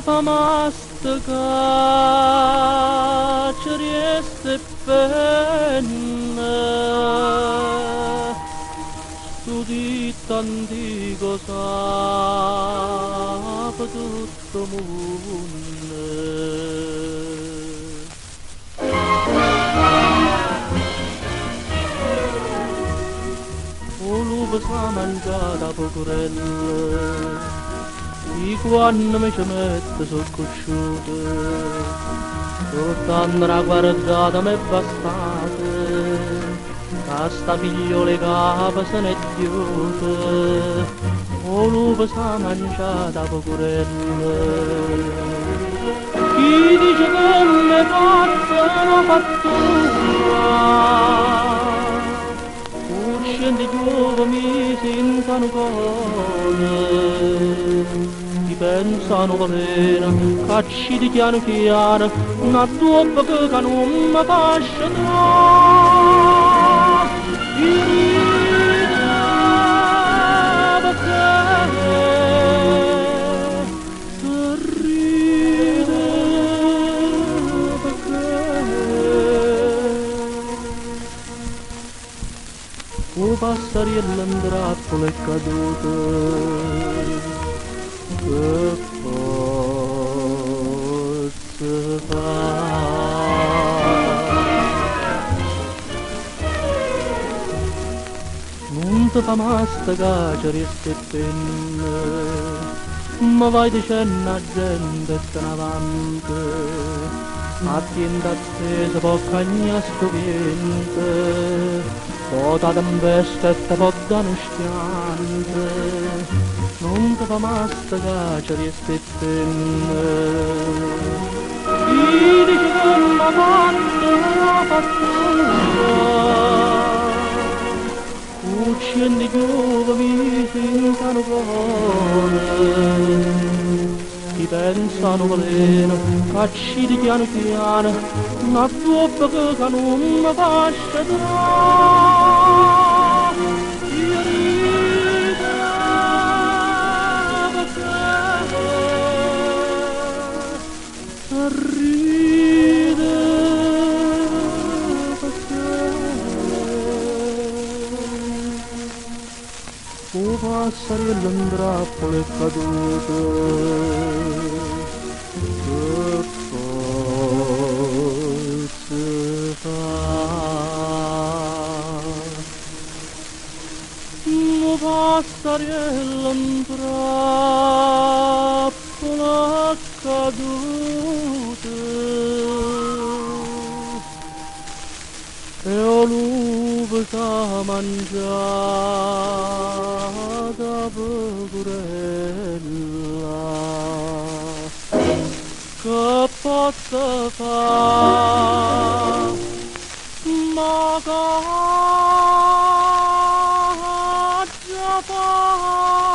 fa mastica, ci riesce bene, studi tanti sa per tutto mondo. O lupo sa mangiata Pecurella, i quando mi ci mette sul cusciuto, soltanto la guardata mi è bastata, a sta figliole capa se n'è chiusa. O lupo sa mangiata Pecurella, chi dice che mi faccia una fattura, uscendo giù mi sentono cose, ti pensano veleno, cacci di piano piano, una doppa che non mi fascia o passariello in trappola è caduto, che posso fare? Non ti fa mastica, ci resta penne, ma vai dicendo a gente che ne avanti, attenta attesa, poca agna stupiente, Vota tempesta e te pot dare stiante, non ti fa mastica, ci riesce penne. Chi dice che mi ha fatto la fattura, uccendi giove mi sentano cuore, ti pensano veleno, cacci di piano piano, una troppa che non mi fascia trarre, io rideva che rideva che o passariello in trappola è caduto, passariello in trappola cadute e ho lupo sa mangiata Pecurella, che posso fare? Ma caggia fa